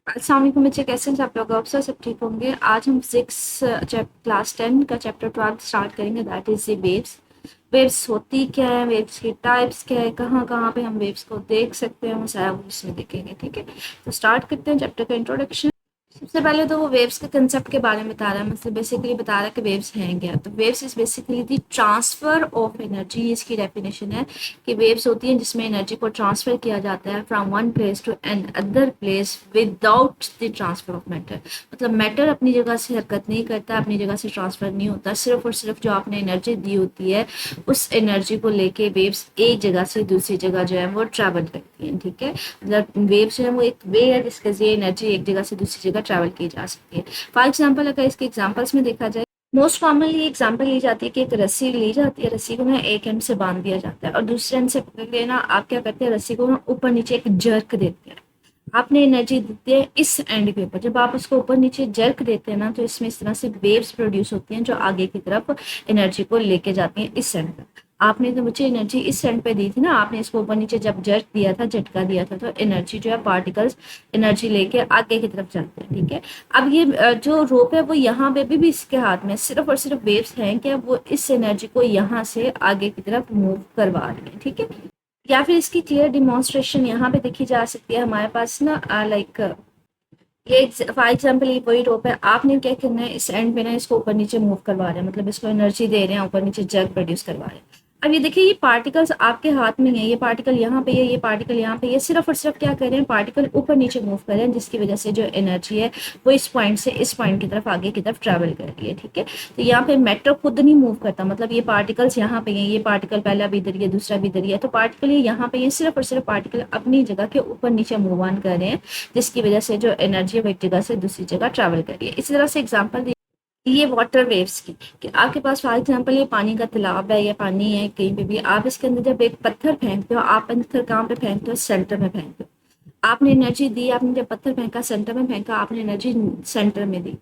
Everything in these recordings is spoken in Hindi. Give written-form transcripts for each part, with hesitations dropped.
अस्सलाम वालेकुम बच्चे, कैसे हैं आप लोग? आप सब ठीक होंगे। आज हम फिजिक्स क्लास 10 का चैप्टर 12 स्टार्ट करेंगे, that is the waves. Waves होती क्या है, वेव्स की टाइप्स क्या है, कहाँ कहाँ पे हम वेव्स को देख सकते हैं, वो सारा वो इसमें देखेंगे। ठीक है, तो स्टार्ट करते हैं चैप्टर का इंट्रोडक्शन। सबसे पहले तो वो वेव्स के कंसेप्ट के बारे में बता रहा है, मतलब बेसिकली बता रहा है कि वेव्स हैं क्या। तो waves is basically the transfer of energy, इसकी डेफिनेशन है कि वेव्स होती हैं जिसमें एनर्जी को ट्रांसफर किया जाता है from one place to another place without the transfer of matter. मतलब मैटर अपनी जगह से हरकत नहीं करता, अपनी जगह से ट्रांसफर नहीं होता, सिर्फ और सिर्फ जो आपने एनर्जी दी होती है उस एनर्जी को लेके वेव्स एक जगह से दूसरी जगह जो है वो ट्रैवल करती हैं। ठीक है, मतलब वेव जो है वो एक वे है जिसके जरिए एनर्जी एक जगह से दूसरी जगह ट्रैवल की जा सकती है। फॉर एग्जाम्पल अगर इसके एग्जाम्पल्स में देखा जाए, मोस्ट कॉमनली एग्जाम्पल ली जाती है कि एक रस्सी ली जाती है, रस्सी को ना एक एंड से बांध दिया जाता है और दूसरे एंड से पकड़ के ना आप क्या करते हैं, रस्सी को ना ऊपर नीचे एक जर्क देते हैं। आपने एनर्जी देती है इस एंड के ऊपर, जब आप उसको ऊपर नीचे जर्क देते हैं ना तो इसमें इस तरह से वेव्स प्रोड्यूस होती हैं जो आगे की तरफ एनर्जी को लेके जाती हैं इस एंड पर। आपने तो मुझे एनर्जी इस एंड पे दी थी ना, आपने इसको ऊपर नीचे जब जर्क दिया था, झटका दिया था, तो एनर्जी जो है पार्टिकल्स एनर्जी लेके आगे की तरफ जाते हैं। ठीक है, अब ये जो रोप है वो यहाँ पे भी इसके हाथ में सिर्फ और सिर्फ वेव्स हैं क्या, वो इस एनर्जी को यहाँ से आगे की तरफ मूव करवा रही है। ठीक है, या फिर इसकी क्लियर डिमॉन्स्ट्रेशन यहाँ पे देखी जा सकती है हमारे पास ना, लाइक ये फॉर एग्जाम्पल ये वही रोप है, आपने क्या करना है, इस एंड पे ना इसको ऊपर नीचे मूव करवा रहे हैं, मतलब इसको एनर्जी दे रहे हैं, ऊपर नीचे जर्क प्रोड्यूस करवा रहे हैं। अब ये देखिए, ये पार्टिकल्स आपके हाथ में है, ये पार्टिकल यहाँ पे है, ये पार्टिकल यहाँ पे, ये सिर्फ और सिर्फ क्या कर रहे हैं, पार्टिकल ऊपर नीचे मूव कर रहे हैं, जिसकी वजह से जो एनर्जी है वो इस पॉइंट से इस पॉइंट की तरफ आगे की तरफ ट्रैवल कर रही है। ठीक है, तो यहाँ पे मैटर खुद नहीं मूव करता, मतलब ये पार्टिकल्स यहाँ पे हैं, ये पार्टिकल पहला भी इधर ही है, दूसरा भी इधर ही है, तो पार्टिकल ये यहाँ पे ये सिर्फ और सिर्फ पार्टिकल अपनी जगह के ऊपर नीचे मूव ऑन कर रहे हैं, जिसकी वजह से जो एनर्जी है वो एक जगह से दूसरी जगह ट्रैवल कर रही है। इसी तरह से एग्जांपल ये वाटर वेव्स की, कि आपके पास फॉर एग्जांपल ये पानी का तालाब है या पानी है कहीं पे भी, आप इसके अंदर जब एक पत्थर फेंकते हो, आप पत्थर कहाँ पे फेंकते हो, सेंटर में फेंकते हो। आपने एनर्जी दी, आपने जब पत्थर फेंका सेंटर में फेंका, आपने एनर्जी सेंटर में दी।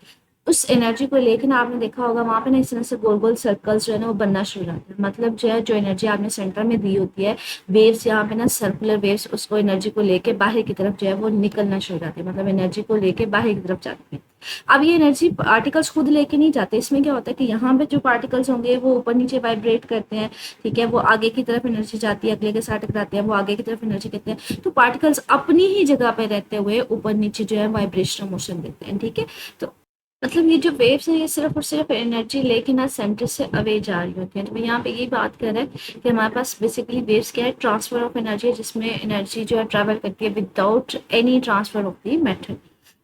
उस एनर्जी को लेकर ना आपने देखा होगा वहां पे ना इस तरह से गोल गोल सर्कल्स जो है ना वो बनना शुरू हो जाते हैं, मतलब जो है जो एनर्जी आपने सेंटर में दी होती है, वेव्स यहाँ पे ना सर्कुलर वेव्स उसको एनर्जी को लेके बाहर की तरफ जो है वो निकलना शुरू हो जाती है, मतलब एनर्जी को लेके बाहर की तरफ जाती है। अब ये एनर्जी पार्टिकल्स खुद लेके नहीं जाते, इसमें क्या होता है कि यहाँ पे जो पार्टिकल्स होंगे वो ऊपर नीचे वाइब्रेट करते हैं। ठीक है, वो आगे की तरफ एनर्जी जाती है, अगले के साथ टकराते हैं, वो आगे की तरफ एनर्जी करते हैं, तो पार्टिकल्स अपनी ही जगह पे रहते हुए ऊपर नीचे जो है वाइब्रेशनल मोशन देते हैं। ठीक है, तो मतलब ये जो वेव्स हैं ये सिर्फ और सिर्फ एनर्जी लेके ना सेंटर से अवे जा रही होती हैं। तो यहाँ पे यही बात कर रहे हैं कि हमारे पास बेसिकली वेव्स क्या है, ट्रांसफर ऑफ एनर्जी है, जिसमें एनर्जी जो है ट्रैवल करती है without any transfer of the matter.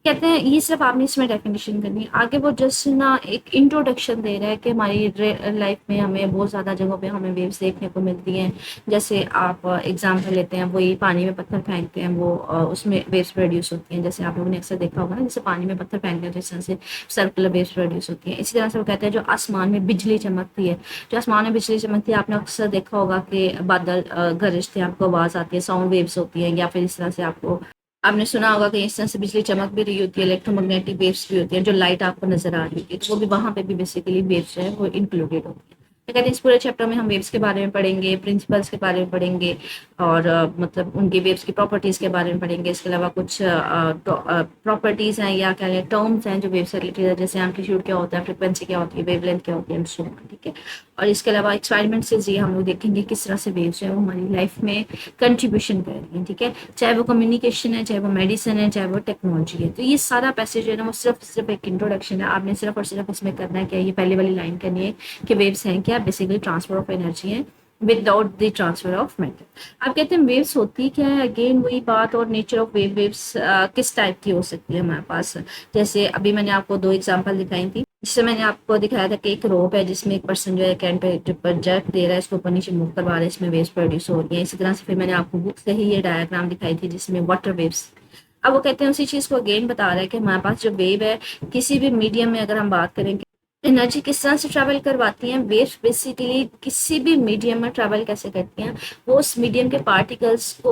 कहते हैं ये सिर्फ आपने इसमें डेफिनेशन करनी है, आगे वो जस्ट ना एक इंट्रोडक्शन दे रहा है कि हमारी लाइफ में हमें बहुत ज़्यादा जगहों पे हमें वेव्स देखने को मिलती हैं। जैसे आप एग्जांपल लेते हैं, वही पानी में पत्थर फेंकते हैं, वो उसमें वेव्स प्रोड्यूस होती हैं, जैसे आप लोगों ने अक्सर देखा होगा ना, जैसे पानी में पत्थर फेंकते हैं तो इस तरह से सर्कुलर वेव्स प्रोड्यूस होती हैं। इसी तरह से वो कहते हैं जो आसमान में बिजली चमकती है, जो आसमान में बिजली चमकती है, आपने अक्सर देखा होगा कि बादल गरजते हैं, आपको आवाज़ आती है, साउंड वेव्स होती हैं, या फिर इस तरह से आपने सुना होगा कि इस तरह से बिजली चमक भी रही होती है, इलेक्ट्रोमैग्नेटिक वेव्स भी होती है, जो लाइट आपको नजर आ रही होती है, तो वो भी वहां पे भी बेसिकली वेव्स जो है वो इंक्लूडेड होती है। तो कहते हैं इस पूरे चैप्टर में हम वेव्स के बारे में पढ़ेंगे, प्रिंसिपल्स के बारे में पढ़ेंगे, और मतलब उनके वेव्स की प्रॉपर्टीज के बारे में पढ़ेंगे। इसके अलावा कुछ प्रॉपर्टीज हैं या क्या टर्म्स हैं जो वेव से रिलेटेड है, जैसे एम्पलीट्यूड क्या होता है, फ्रिक्वेंसी क्या होती है, वेवलेंथ क्या होती है, सो ऑन। ठीक है, और इसके अलावा एक्सपेरिमेंट से ये हम लोग देखेंगे किस तरह से वेव्स जो है वो हमारी लाइफ में कंट्रीब्यूशन कर रही है। ठीक है, चाहे वो कम्युनिकेशन है, चाहे वो मेडिसिन है, चाहे वो टेक्नोलॉजी है। तो ये सारा पैसेज है ना वो सिर्फ सिर्फ एक इंट्रोडक्शन है, आपने सिर्फ और सिर्फ इसमें करना है क्या, ये पहले वाली लाइन करनी है कि वेव्स हैं क्या, बेसिकली ट्रांसफर ऑफ एनर्जी है without the transfer of matter. आप कहते हैं वेव्स होती क्या है, अगेन वही बात, और नेचर ऑफ वेव्स किस टाइप की हो सकती है हमारे पास। जैसे अभी मैंने आपको दो एग्जांपल दिखाई थी, जिससे मैंने आपको दिखाया था कि एक रोप है जिसमें एक पर्सन जो है कैन पे जो पर जर्क दे रहा है, इसको ऊपर नीचे मूव करवा रहा है, इसमें वेव्स प्रोड्यूस हो रही है। इसी तरह से फिर मैंने आपको बुक से ही ये डायग्राम दिखाई थी जिसमें वाटर वेव्स। अब वो कहते हैं उसी चीज को अगेन बता रहा है कि हमारे पास जो वेव है, किसी भी मीडियम में अगर हम बात करें एनर्जी किस तरह से ट्रैवल करवाती हैं, वेव्स बेसिकली किसी भी मीडियम में ट्रैवल कैसे करती हैं, वो उस मीडियम के पार्टिकल्स को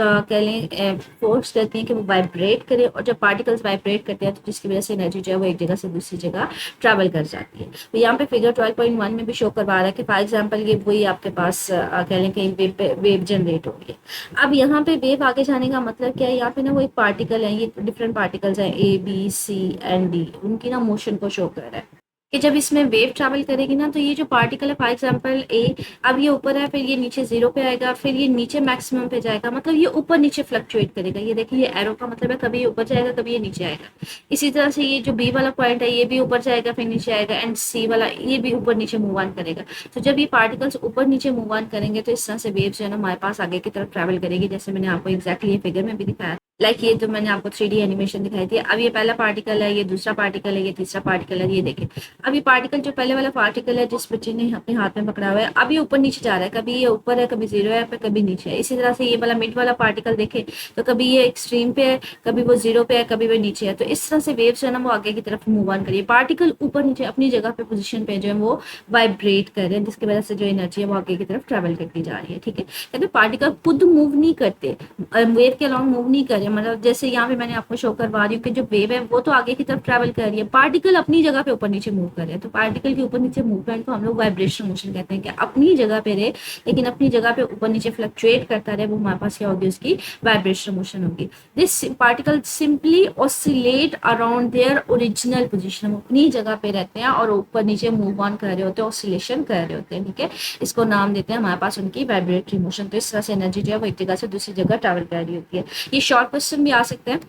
कह लें फोर्स करती हैं कि वो वाइब्रेट करे, और जब पार्टिकल्स वाइब्रेट करते हैं तो जिसकी वजह से एनर्जी जो है वो एक जगह से दूसरी जगह ट्रैवल कर जाती है। तो यहाँ पे फिगर 12.1 में भी शो करवा रहा है कि फॉर एग्जाम्पल ये वही आपके पास कह लें कहीं वेव जनरेट हो रही है। अब यहाँ पे वेव आगे जाने का मतलब क्या है, यहाँ पे ना वो एक पार्टिकल है, ये डिफरेंट पार्टिकल्स हैं A B C and D, उनकी ना मोशन को शो कर रहा है कि जब इसमें वेव ट्रैवल करेगी ना तो ये जो पार्टिकल है फॉर एग्जांपल ए, अब ये ऊपर है, फिर ये नीचे जीरो पे आएगा, फिर ये नीचे मैक्सिमम पे जाएगा, मतलब ये ऊपर नीचे फ्लक्चुएट करेगा। ये देखिए ये एरो का मतलब है कभी ये ऊपर जाएगा कभी ये नीचे आएगा। इसी तरह से ये जो बी वाला पॉइंट है ये भी ऊपर जाएगा फिर नीचे आएगा, एंड सी वाला ये भी ऊपर नीचे मूव ऑन करेगा। तो जब ये पार्टिकल्स ऊपर नीचे मूव ऑन करेंगे तो इस तरह से वेव जो है ना हमारे पास आगे की तरफ ट्रैवल करेगी, जैसे मैंने आपको एग्जैक्टली ये फिगर में भी दिखाया। लाइक ये तो मैंने आपको 3D एनिमेशन दिखाई थी। अब ये पहला पार्टिकल है, ये दूसरा पार्टिकल है, ये तीसरा पार्टिकल है, ये देखें। अब ये पार्टिकल जो पहले वाला पार्टिकल है जिस बच्चे ने अपने हाथ में पकड़ा हुआ है, अब ये ऊपर नीचे जा रहा है, कभी ये ऊपर है कभी जीरो है फिर कभी नीचे है। इसी तरह से ये वाला मिड वाला पार्टिकल देखे तो कभी ये एक्सट्रीम पे है, कभी वो जीरो पे है, कभी वो नीचे है। तो इस तरह से वेव्स है ना वो आगे की तरफ मूव ऑन करिए, पार्टिकल ऊपर नीचे अपनी जगह पे पोजिशन पे जो है वो वाइब्रेट कर रहे हैं, जिसकी वजह से जो एनर्जी है वो आगे की तरफ ट्रेवल करती जा रही है। ठीक है, कहते पार्टिकल खुद मूव नहीं करते, वेव के अलॉन्ग मूव नहीं कर रहे, मतलब जैसे यहाँ पे मैंने आपको शो करवा रही हूँ कि जो वेव है वो तो आगे की तरफ ट्रैवल कर रही है, पार्टिकल अपनी जगह पे ऊपर नीचे मूव कर रहे हैं। तो पार्टिकल के ऊपर नीचे मूवमेंट को हम लोग वाइब्रेशन मोशन कहते हैं, कि अपनी जगह पे रहे लेकिन अपनी जगह पे ऊपर नीचे फ्लक्चुएट करता रहे, वो हमारे पास क्या होगी, उसकी वाइब्रेशन मोशन होगी। This particle simply oscillate around their original position, अपनी जगह पे रहते हैं और ऊपर नीचे मूव ऑन कर रहे होते हैं, ऑसिलेशन कर रहे होते हैं। ठीक है, इसको नाम देते हैं हमारे पास उनकी वाइब्रेटरी मोशन। तो इस तरह से एनर्जी जो है वो एक जगह से दूसरी जगह ट्रैवल कर रही होती है। ये शॉर्ट क्वेश्चन भी आ सकते हैं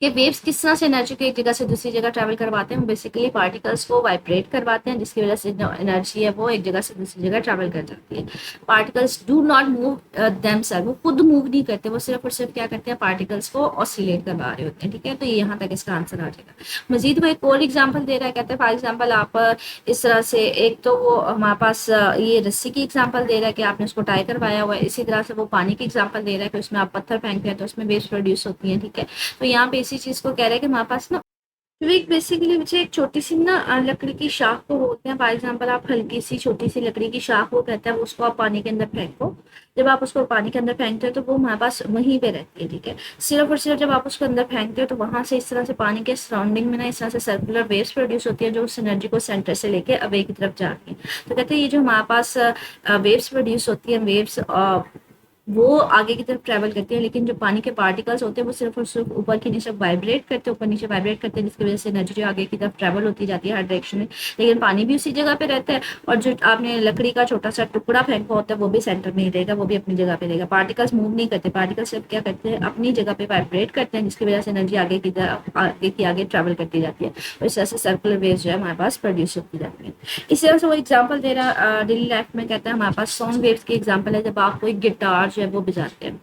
कि वेव्स किस तरह से एनर्जी को एक जगह से दूसरी जगह ट्रैवल करवाते हैं। बेसिकली पार्टिकल्स को वाइब्रेट करवाते हैं, जिसकी वजह से एनर्जी है वो एक जगह से दूसरी जगह ट्रैवल कर जाती है। Particles do not move themself, वो खुद मूव नहीं करते, वो सिर्फ और सिर्फ क्या करते हैं, पार्टिकल्स को ऑसिलेट करवा रहे होते हैं। ठीक है, तो ये यहाँ तक इसका आंसर आ जाएगा। मजीद वो एक और एग्जाम्पल दे रहा है, कहते हैं फॉर एग्जाम्पल आप इस तरह से, एक तो वो हमारे पास ये रस्सी की एग्जाम्पल दे रहा है कि आपने उसको टाई करवाया हुआ है, इसी तरह से वो पानी की एग्जाम्पल दे रहा है कि उसमें आप पत्थर फेंकते हैं तो उसमें वेव्स प्रोड्यूस होती हैं। ठीक है, तो यहाँ पे इसी चीज को कह रहा है कि हमारे पास ना विवेक बेसिकली मुझे एक छोटी सी ना लकड़ी की शाख को बोलते हैं। फॉर एग्जाम्पल आप हल्की सी छोटी सी लकड़ी की शाख वो कहते हैं, वो उसको आप पानी के अंदर फेंको, जब आप उसको पानी के अंदर फेंकते हो तो वो हमारे पास वहीं पे रहती है। ठीक है, सिर्फ और सिर्फ जब आप उसको अंदर फेंकते हो तो वहां से इस तरह से पानी के सराउंडिंग में ना इस तरह से सर्कुलर वेव्स प्रोड्यूस होती है, जो उस एनर्जी को सेंटर से लेके अवे की तरफ जाती है। तो कहते हैं ये जो हमारे पास वेव्स प्रोड्यूस होती है, वेव्स वो आगे की तरफ ट्रैवल करती है, लेकिन जो पानी के पार्टिकल्स होते हैं वो सिर्फ और सिर्फ ऊपर की नीचे वाइब्रेट करते हैं, ऊपर नीचे वाइब्रेट करते हैं, जिसकी वजह से एनर्जी जो आगे की तरफ ट्रैवल होती जाती है हर डायरेक्शन में, लेकिन पानी भी उसी जगह पे रहता है। और जो आपने लकड़ी का छोटा सा टुकड़ा फेंका होता है वो भी सेंटर में ही रहेगा, वो भी अपनी जगह पे रहेगा। पार्टिकल्स मूव नहीं करते, पार्टिकल्स सिर्फ क्या करते हैं, अपनी जगह पे वाइब्रेट करते हैं, जिसकी वजह से एनर्जी आगे की तरफ आगे ट्रैवल करती जाती है, और इस तरह से सर्कुलर वेव्स जो है हमारे पास प्रोड्यूस होती जाती है। इस तरह से वो एग्जाम्पल दे रहा डेली लाइफ में, कहता है हमारे पास साउंड वेव्स की एग्जाम्पल है, जब आप कोई गिटार जो है वो बजाते हैं,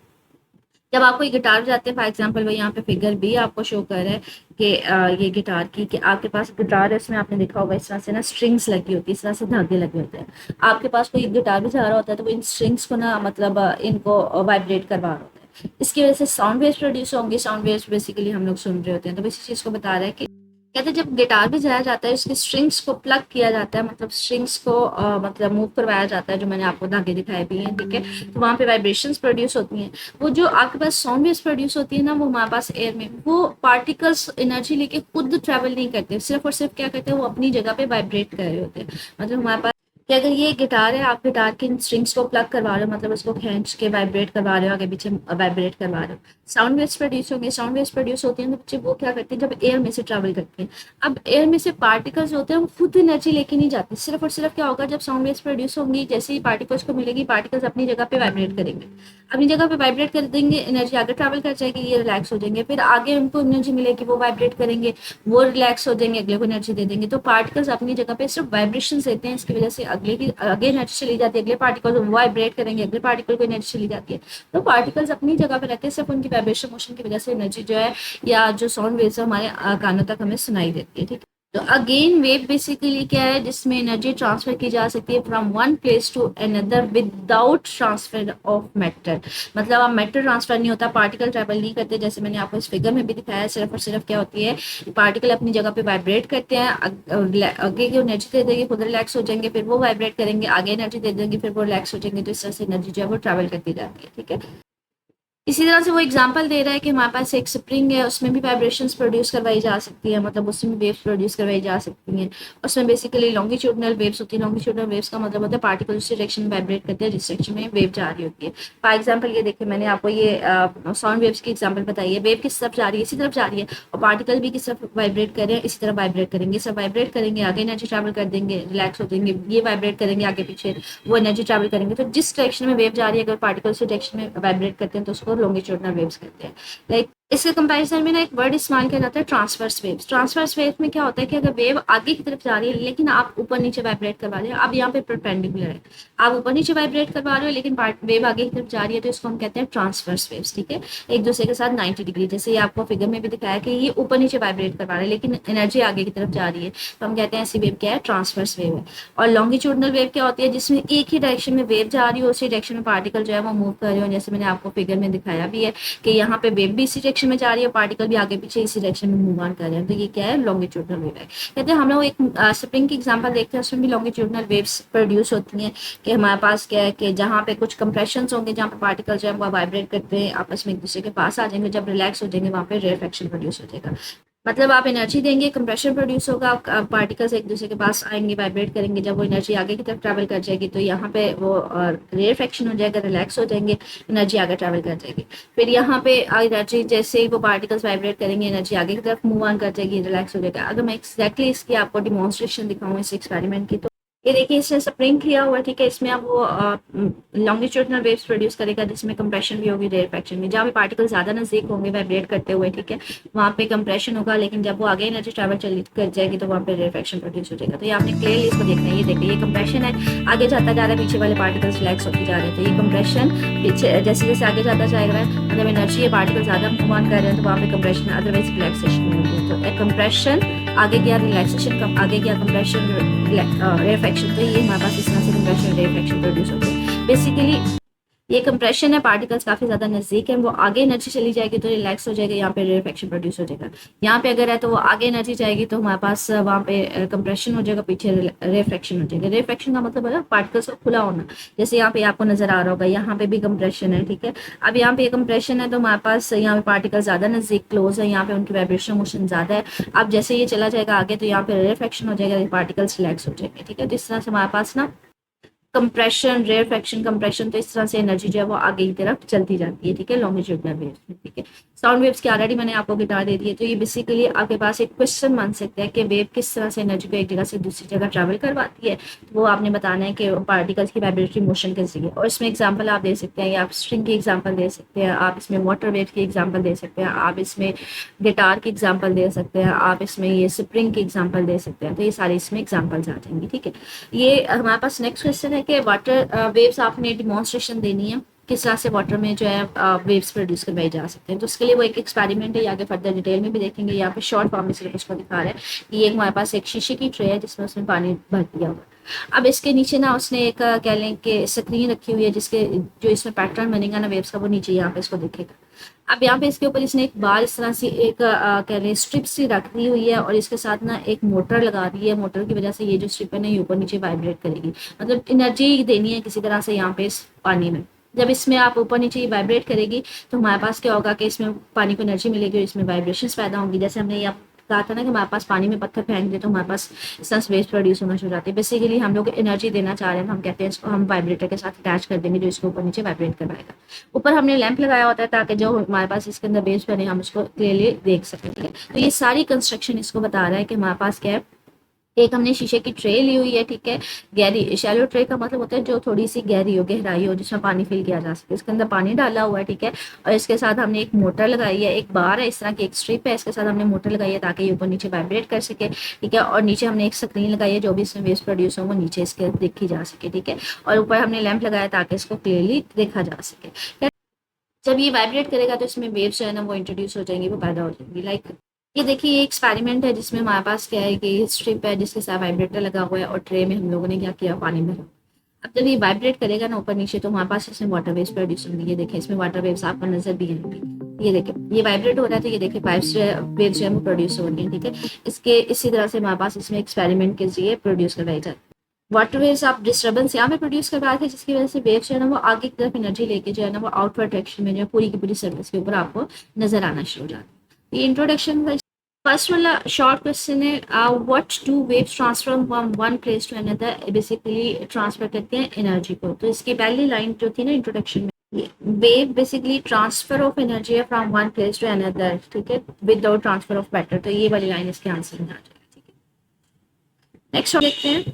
जब आप कोई गिटार बजाते हैं, फॉर एग्जांपल वो यहाँ पे फिगर भी आपको शो कर रहा है कि ये गिटार की, कि आपके पास गिटार है, उसमें आपने देखा होगा इस तरह से ना स्ट्रिंग्स लगी होती है, इस तरह से धागे लगे होते हैं। आपके पास कोई गिटार बजा रहा होता है तो वो इन स्ट्रिंग्स को ना मतलब इनको वाइब्रेट करवा रहा होता है, इसकी वजह से साउंड वेव्स प्रोड्यूस होंगे। साउंड वेव्स बेसिकली हम लोग सुन रहे होते हैं। तो इसी चीज को बता रहा है कि कहते हैं जब गिटार बजाया जाता है उसके स्ट्रिंग्स को प्लग किया जाता है, मतलब स्ट्रिंग्स को मतलब मूव करवाया जाता है, जो मैंने आपको धागे दिखाए भी हैं। ठीक है, तो वहाँ पे वाइब्रेशंस प्रोड्यूस होती हैं। वो जो आपके पास साउंड वेव्स प्रोड्यूस होती है ना, वो हमारे पास एयर में, वो पार्टिकल्स एनर्जी लेके खुद ट्रेवल नहीं करते, सिर्फ और सिर्फ क्या करते हैं, वो अपनी जगह पे वाइब्रेट कर रहे होते हैं। मतलब हमारे पास कि अगर ये गिटार है, आप गिटार के स्ट्रिंग्स को प्लग करवा रहे हो, मतलब उसको खींच के वाइब्रेट करवा रहे हो, आगे पीछे वाइब्रेट करवा रहे हो, साउंड वेव्स प्रोड्यूस होंगे। साउंड वेव्स प्रोड्यूस होती हैं तो बच्चे वो क्या करते हैं, जब एयर में से ट्रैवल करते हैं, अब एयर में से पार्टिकल्स होते हैं वो खुद एनर्जी लेके नहीं जाते, सिर्फ और सिर्फ क्या होगा, जब साउंड वेव्स प्रोड्यूस होंगी, जैसे ही पार्टिकल्स को मिलेगी, पार्टिकल्स अपनी जगह पे वाइब्रेट करेंगे, अपनी जगह पे वाइब्रेट कर देंगे, एनर्जी आगे ट्रैवल कर जाएगी, ये रिलैक्स हो जाएंगे, फिर आगे उनको एनर्जी मिलेगी, वो वाइब्रेट करेंगे, वो रिलैक्स हो जाएंगे, अगले को एनर्जी दे देंगे। तो पार्टिकल्स अपनी जगह पे सिर्फ वाइब्रेशन देते हैं, इसकी वजह से अगले की आगे एनर्जी चली जाती है, अगले पार्टिकल वाइब्रेट करेंगे, अगले पार्टिकल को एनर्जी चली जाती है। तो पार्टिकल्स अपनी जगह पे रहते हैं, सिर्फ उनकी वाइब्रेशन मोशन की वजह से एनर्जी जो है या जो साउंड वेव्स हमारे कानों तक हमें सुनाई देती है। ठीक है, तो अगेन वेव बेसिकली क्या है, जिसमें एनर्जी ट्रांसफर की जा सकती है from one place to another without transfer of matter. मतलब अब मैटर ट्रांसफर नहीं होता, पार्टिकल ट्रैवल नहीं करते, जैसे मैंने आपको इस फिगर में भी दिखाया। सिर्फ और सिर्फ क्या होती है, पार्टिकल अपनी जगह पे वाइब्रेट करते हैं, आगे की एनर्जी दे देंगे, खुद रिलैक्स हो जाएंगे, फिर वो वाइब्रेट करेंगे, आगे एनर्जी दे देंगे, फिर वो रिलैक्स हो जाएंगे। तो इस तरह से एनर्जी जो है वो ट्रैवल करती जाती है। ठीक है, इसी तरह से वो एग्जांपल दे रहा है कि हमारे पास एक स्प्रिंग है, उसमें भी वाइब्रेशंस प्रोड्यूस करवाई जा सकती है, मतलब उसमें वेव्स प्रोड्यूस करवाई जा सकती हैं। उसमें बेसिकली लॉन्गिट्यूडनल वेव्स होती है। लॉन्गिट्यूडनल वेव्स का मतलब होता है पार्टिकल उस डायरेक्शन में वाइब्रेट करते हैं जिस डायरेक्शन में वेव जा रही होती है। फॉर एग्जाम्पल ये देखिए, मैंने आपको ये साउंड वेव्स की एग्जाम्पल बताई है। वेव किस तरफ जा रही है? इसी तरफ जा रही है, और पार्टिकल भी किस तरफ वाइब्रेट कर रहे हैं? इसी तरफ वाइब्रेट करेंगे। सब वाइब्रेट करेंगे, आगे एनर्जी ट्रैवल कर देंगे, रिलैक्स हो जाएंगे, ये वाइब्रेट करेंगे आगे पीछे, वो एनर्जी ट्रैवल करेंगे। तो जिस डायरेक्शन में वेव जा रही है, अगर पार्टिकल उस डायरेक्शन में वाइब्रेट करते हैं तो उसको लॉन्गिट्यूडनल वेव्स कहते हैं। लाइक इसके कंपैरिजन में ना एक वर्ड इस्तेमाल किया जाता है ट्रांसवर्स वेव्स। ट्रांसवर्स वेव में क्या होता है कि अगर वेव आगे की तरफ जा रही है लेकिन आप ऊपर नीचे वाइब्रेट करवा रहे हो, अब यहाँ पे परपेंडिकुलर है, आप ऊपर नीचे वाइब्रेट करवा रहे हो लेकिन वेव आगे की तरफ जा रही है, तो इसको हम कहते हैं ट्रांसवर्स वेव्स। ठीक है, एक दूसरे के साथ 90 डिग्री, जैसे ये आपको फिगर में भी दिखाया कि ये ऊपर नीचे वाइब्रेट करवा रहे हैं लेकिन एनर्जी आगे की तरफ जा रही है, तो हम कहते हैं ऐसी वेव क्या है? ट्रांसवर्स वेव है। और लॉन्गिट्यूडनल वेव क्या होती है? जिसमें एक ही डायरेक्शन में वेव जा रही हो, उसी डायरेक्शन में पार्टिकल जो है वो मूव कर रहे हो, जैसे मैंने आपको फिगर में दिखाया भी है कि यहाँ पे वेव भी इसी डायरेक्शन में जा रही है, पार्टिकल भी आगे पीछे इसी डायरेक्शन में मूव ऑन कर रहे हैं, तो ये क्या है? लॉन्गिट्यूडनल वेव है। कहते हैं हम लोग एक स्प्रिंग की एग्जांपल देखते हैं, उसमें भी लॉन्गिट्यूडनल वेव्स प्रोड्यूस होती हैं। कि हमारे पास क्या है कि जहाँ पे कुछ कंप्रेशंस होंगे, जहाँ पे पार्टिकल जो है वो वाइब्रेट करते हैं, आपस में एक दूसरे के पास आ जाएंगे, जब रिलैक्स हो जाएंगे वहाँ पे रेयरफेक्शन प्रोड्यूस हो जाएगा। मतलब आप एनर्जी देंगे, कंप्रेशन प्रोड्यूस होगा, पार्टिकल्स एक दूसरे के पास आएंगे, वाइब्रेट करेंगे, जब वो एनर्जी आगे की तरफ ट्रैवल कर जाएगी तो यहाँ पे वो रेयरफेक्शन हो जाएगा, रिलैक्स हो जाएंगे, एनर्जी आगे ट्रैवल कर जाएगी। फिर यहाँ पे एनर्जी जैसे ही वो पार्टिकल्स वाइब्रेट करेंगे, एनर्जी आगे की तरफ मूव ऑन कर जाएगी, रिलैक्स हो जाएगा। अगर मैं एक्जैक्टली इसकी आपको डिमॉन्स्ट्रेशन दिखाऊँ इस एक्सपेरिमेंट की, तो ये देखिए इसने स्प्रिंग किया हुआ है। ठीक है, इसमें अब वो लॉन्गिट्यूडनल वेव्स प्रोड्यूस करेगा जिसमें कंप्रेशन भी होगी, रेयरफेक्शन भी। जहाँ पे पार्टिकल ज्यादा नजदीक होंगे वाइब्रेट करते हुए, ठीक है, वहाँ पे कंप्रेशन होगा, लेकिन जब वो आगे एनर्जी ट्रैवल चली कर जाएगी तो वहाँ पे रेयरफेक्शन प्रोड्यूस हो जाएगा। तो ये आपने क्लियरली इसको देखना है। ये देखिए, ये कंप्रेशन है, आगे जाता जा रहा है, पीछे वाले पार्टिकल्स रिलैक्स होते जा रहे हैं। तो ये कंप्रेशन पीछे जैसे जैसे आगे जाता जाएगा, मतलब एनर्जी ये पार्टिकल ज्यादा मूव ऑन कर रहे हैं तो वहाँ पे कंप्रेशन, अदरवाइज रिलैक्सेशन होगी। तो कंप्रेशन आगे गया, रिलैक्सेशन कम आगे गया, कंप्रेशन रेयरफेक्शन। तो ये हमारे पास इस तरह से कंप्रेशन रेयरफेक्शन प्रोड्यूस होते हैं। बेसिकली ये कंप्रेशन है, पार्टिकल्स काफी ज्यादा नजदीक है, वो आगे एनर्जी चली जाएगी तो रिलैक्स हो जाएगा, यहाँ पे रेयरफेक्शन प्रोड्यूस हो जाएगा। यहाँ पे अगर है तो वो आगे एनर्जी जाएगी तो हमारे पास वहाँ पे कंप्रेशन हो जाएगा, पीछे रेयरफेक्शन हो जाएगा। रेयरफेक्शन का मतलब है पार्टिकल्स का खुला होना, जैसे यहाँ पे आपको नजर आ रहा होगा, यहाँ पे भी कंप्रेशन है। ठीक है, अब यहाँ पे कंप्रेशन है तो हमारे पास यहाँ पे पार्टिकल ज्यादा नजदीक क्लोज है, यहाँ पे उनकी वाइब्रेशन मोशन ज्यादा है। अब जैसे ये चला जाएगा आगे तो यहाँ पे रेयरफेक्शन हो जाएगा, पार्टिकल्स रिलैक्स हो जाएंगे। ठीक है, तो इस तरह से हमारे पास ना कंप्रेशन, रेयरफेक्शन, कंप्रेशन, तो इस तरह से एनर्जी जो है वो आगे की तरफ चलती जाती है। ठीक है, लॉन्गिट्यूडनल वेव्स में। ठीक है, साउंड वेव्स की ऑलरेडी मैंने आपको गिटार दे दी है। तो ये बेसिकली आपके पास एक क्वेश्चन बन सकता है कि वेव किस तरह से एनर्जी को एक जगह से दूसरी जगह ट्रैवल करवाती है। तो वो आपने बताना है कि पार्टिकल्स की वाइब्रेटरी मोशन के जरिए। और इसमें एग्जाम्पल आप दे सकते हैं, या आप स्ट्रिंग की एग्जाम्पल दे सकते हैं, आप इसमें वाटर वेव की एग्जाम्पल दे सकते हैं, आप इसमें गिटार की एग्जाम्पल दे सकते हैं, आप इसमें ये स्प्रिंग की एग्जाम्पल दे सकते हैं। तो ये सारी इसमें एग्जाम्पल्स आ जाएंगी। ठीक है, ये हमारे पास नेक्स्ट क्वेश्चन है कि वाटर वेव्स आपने डिमॉन्स्ट्रेशन देनी है, किस तरह से वाटर में जो है वेव्स प्रोड्यूस करवाई जा सकते हैं। तो उसके लिए वो एक एक्सपेरिमेंट है, ये आगे फर्दर डिटेल में भी देखेंगे। यहाँ पे शॉर्ट फॉर्म में सिर्फ उसको दिखा रहा है कि ये हमारे पास एक शीशे की ट्रे है जिसमें उसने पानी भर दिया हुआ। अब इसके नीचे ना उसने एक कह लें कि स्क्रीन रखी हुई है, जिसके जो इसमें पैटर्न बनेगा ना वेव्स का, वो नीचे यहाँ पे इसको दिखेगा। अब यहाँ पे इसके ऊपर इसने एक बार इस तरह से एक कह लें स्ट्रिप सी रख दी हुई है, और इसके साथ ना एक मोटर लगा दी है। मोटर की वजह से ये जो स्ट्रिप है ना ये ऊपर नीचे वाइब्रेट करेगी, मतलब एनर्जी देनी है किसी तरह से यहाँ पे इस पानी में। जब इसमें आप ऊपर नीचे ये वाइब्रेट करेगी तो हमारे पास क्या होगा कि इसमें पानी को एनर्जी मिलेगी और इसमें वाइब्रेशंस पैदा होंगी। जैसे हमने यहाँ कहा था ना कि हमारे पास पानी में पत्थर फेंक दे तो हमारे पास इस तरह वेव्स प्रोड्यूस होना शुरू हो जाती है। बेसिकली हम लोग एनर्जी देना चाह रहे हैं, हम कहते हैं इसको हम वाइब्रेटर के साथ अटैच कर देंगे जो इसको ऊपर नीचे वाइब्रेट करवाएगा। ऊपर हमने लैंप लगाया होता है ताकि जो हमारे पास इसके अंदर वेव्स बने हम उसको क्लियरली देख सकें। तो ये सारी कंस्ट्रक्शन इसको बता रहा है कि हमारे पास क्या है, एक हमने शीशे की ट्रे ली हुई है। ठीक है, गहरी शैलो ट्रे का मतलब होता है जो थोड़ी सी गहरी हो, गहराई हो, जिसमें पानी फिल किया जा सके। इसके अंदर पानी डाला हुआ है। ठीक है, और इसके साथ हमने एक मोटर लगाई है, एक बार है इस तरह की, एक स्ट्रिप है, इसके साथ हमने मोटर लगाई है ताकि ये ऊपर नीचे वाइब्रेट कर सके। ठीक है, और नीचे हमने एक स्क्रीन लगाई है, जो भी इसमें वेव्स प्रोड्यूस हो वो नीचे इसके देखी जा सके। ठीक है, और ऊपर हमने लैंप लगाया ताकि इसको क्लियरली देखा जा सके। जब ये वाइब्रेट करेगा तो इसमें वेव्स जो है ना वो इंट्रोड्यूस हो जाएंगी, वो पैदा हो जाएंगी। लाइक ये देखिए, ये एक्सपेरिमेंट है जिसमें हमारे पास क्या है कि स्ट्रिप है जिसके साथ वाइब्रेटर लगा हुआ है, और ट्रे में हम लोगों ने क्या किया, पानी भरा। अब जब ये वाइब्रेट करेगा ना ऊपर नीचे तो हमारे पास इसमें वाटर वेव्स प्रोड्यूस होंगी। ये देखिए, इसमें वाटर वेव्स आपको नजर भी आएंगी। ये देखिए, ये वाइब्रेट हो रहा है तो ये देखिए वेव्स जो है वो प्रोड्यूस हो रही है। ठीक है, इसके इसी तरह से हमारे पास इसमें एक्सपेरिमेंट के जरिए प्रोड्यूस करवाई जाती है। वाटर वेव्स आप डिस्टर्बेंस यहाँ पे प्रोड्यूस करवा थे, जिसकी वजह से वेव जो है ना वो आगे की तरफ एनर्जी लेके जो है ना वो आउटवर्ड डायरेक्शन में जो है पूरी की पूरी सर्फेस के ऊपर आपको नजर आना शुरू हो जाता है। ये इंट्रोडक्शन का फर्स्ट वाला शॉर्ट क्वेश्चन है, what do waves transfer from one place to another, basically transfer करते हैं एनर्जी को। तो इसकी पहली लाइन जो थी ना इंट्रोडक्शन में, wave basically transfer of energy है from one place to another, ठीक है, विदाउट ट्रांसफर ऑफ मैटर। तो ये वाली लाइन इसके आंसर में आ जाएगा, ठीक है। नेक्स्ट देखते हैं,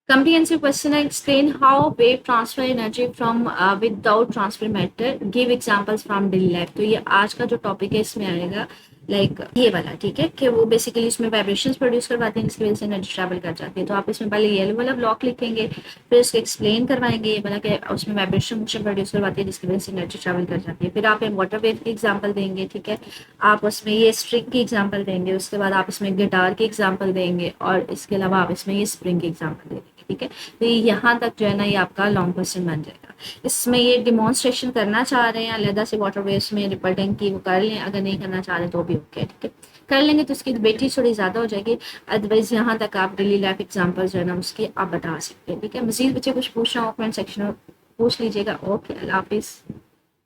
comprehensive question है, explain how wave transfer energy from without transfer matter, give examples from daily life। तो ये आज का जो टॉपिक है इसमें आएगा लाइक ये वाला, ठीक है, कि वो बेसिकली इसमें वाइब्रेशंस प्रोड्यूस करवाते हैं जिसकी वजह से एनर्जी ट्रैवल कर जाती है। तो आप इसमें पहले ये वाला ब्लॉक लिखेंगे, फिर उसको एक्सप्लेन करवाएंगे, ये वाला कि उसमें वाइब्रेशन मोशन प्रोड्यूस करवाती है जिसकी वजह से एनर्जी ट्रैवल कर जाती है। फिर आप एक वाटर वेव की एग्जाम्पल देंगे, ठीक है, आप उसमें ये स्ट्रिंग की एग्जाम्पल देंगे, उसके बाद आप इसमें गिटार की एग्जाम्पल देंगे, और इसके अलावा आप इसमें ये स्प्रिंग की एग्जाम्पल देंगे, ठीक है। तो यहाँ तक जो है ना ये आपका लॉन्ग क्वेश्चन बन जाएगा। इसमें ये डिमॉन्स्ट्रेशन करना चाह रहे हैं अलहदा से वाटर वेव्स में रिपल्टिंग की, वो कर लें, अगर नहीं करना चाह रहे तो भी ओके, ठीक है, कर लेंगे तो उसकी बेटी थोड़ी ज़्यादा हो जाएगी। अदरवाइज यहाँ तक आप डेली लाइफ एग्जाम्पल जो है ना उसकी आप बता सकते हैं, ठीक है। मजीद बच्चे कुछ पूछना हो कमेंट सेक्शन में पूछ लीजिएगा। ओके, अल्लाह हाफिज़।